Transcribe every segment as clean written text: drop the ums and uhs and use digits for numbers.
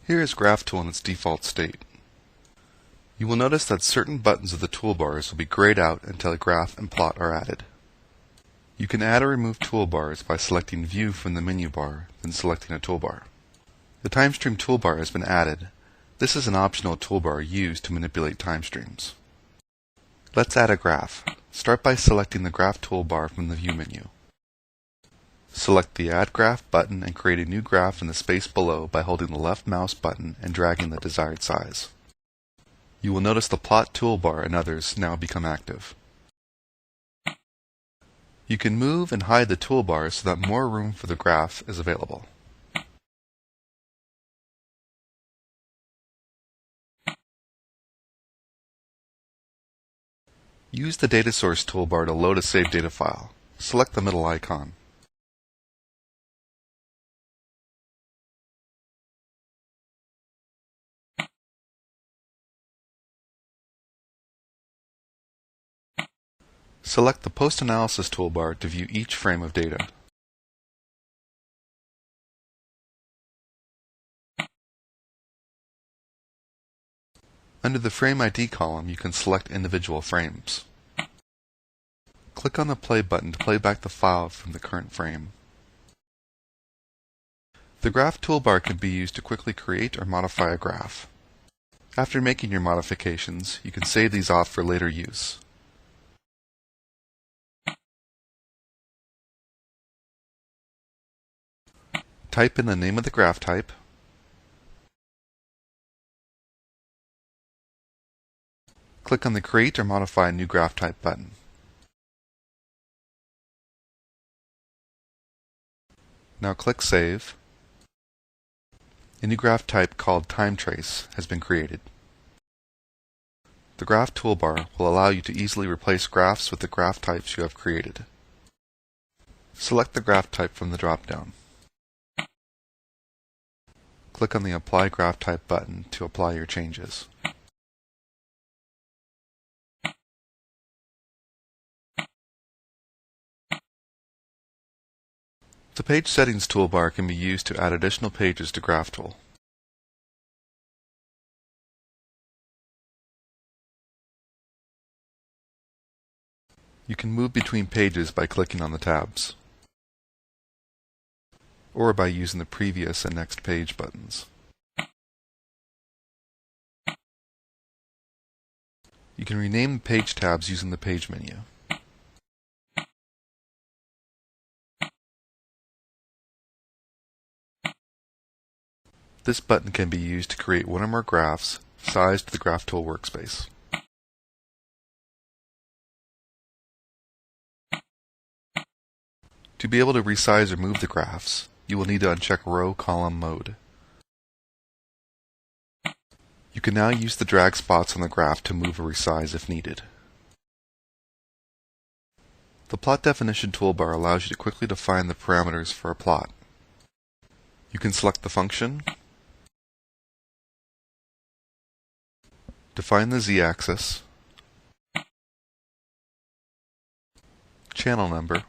Here is GraphTool in its default state. You will notice that certain buttons of the toolbars will be grayed out until a graph and plot are added. You can add or remove toolbars by selecting View from the menu bar, then selecting a toolbar. The TimeStream toolbar has been added. This is an optional toolbar used to manipulate time streams. Let's add a graph. Start by selecting the Graph toolbar from the View menu. Select the Add Graph button and create a new graph in the space below by holding the left mouse button and dragging the desired size. You will notice the Plot toolbar and others now become active. You can move and hide the toolbars so that more room for the graph is available. Use the Data Source toolbar to load a saved data file. Select the middle icon. Select the Post-Analysis toolbar to view each frame of data. Under the Frame ID column, you can select individual frames. Click on the Play button to play back the file from the current frame. The Graph toolbar can be used to quickly create or modify a graph. After making your modifications, you can save these off for later use. Type in the name of the graph type, click on the Create or Modify New Graph Type button. Now click Save. A new graph type called TimeTrace has been created. The Graph toolbar will allow you to easily replace graphs with the graph types you have created. Select the graph type from the drop-down. Click on the Apply Graph Type button to apply your changes. The Page Settings toolbar can be used to add additional pages to GraphTool. You can move between pages by clicking on the tabs, or by using the Previous and Next Page buttons. You can rename the page tabs using the Page menu. This button can be used to create one or more graphs sized to the GraphTool workspace. To be able to resize or move the graphs, you will need to uncheck Row Column Mode. You can now use the drag spots on the graph to move or resize if needed. The Plot Definition toolbar allows you to quickly define the parameters for a plot. You can select the function, define the z-axis, channel number,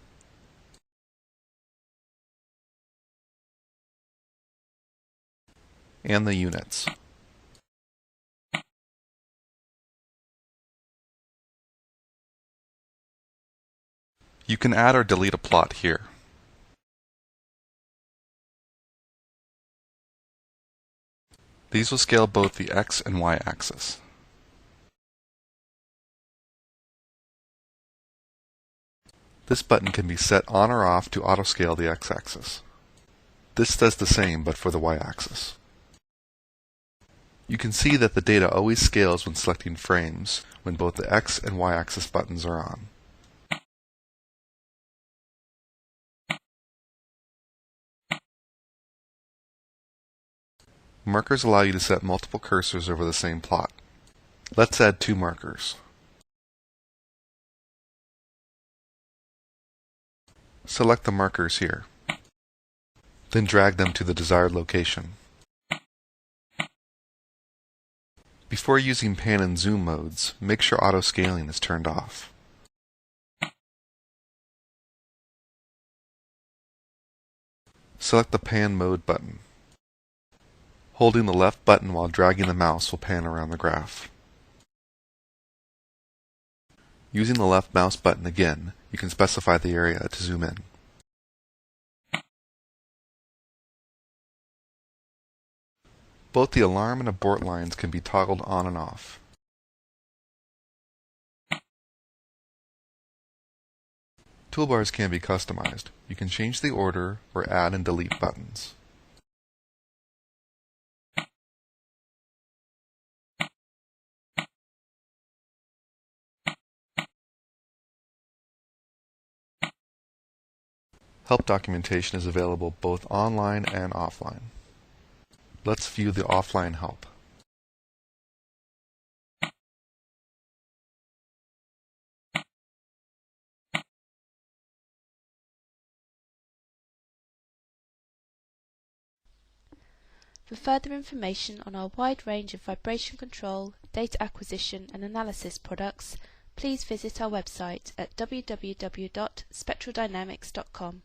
and the units. You can add or delete a plot here. These will scale both the x and y axis. This button can be set on or off to auto-scale the x-axis. This does the same, but for the y-axis. You can see that the data always scales when selecting frames when both the x and y-axis buttons are on. Markers allow you to set multiple cursors over the same plot. Let's add 2 markers. Select the markers here. Then drag them to the desired location. Before using pan and zoom modes, make sure auto scaling is turned off. Select the Pan Mode button. Holding the left button while dragging the mouse will pan around the graph. Using the left mouse button again, you can specify the area to zoom in. Both the alarm and abort lines can be toggled on and off. Toolbars can be customized. You can change the order or add and delete buttons. Help documentation is available both online and offline. Let's view the offline help. For further information on our wide range of vibration control, data acquisition and analysis products, please visit our website at www.spectraldynamics.com.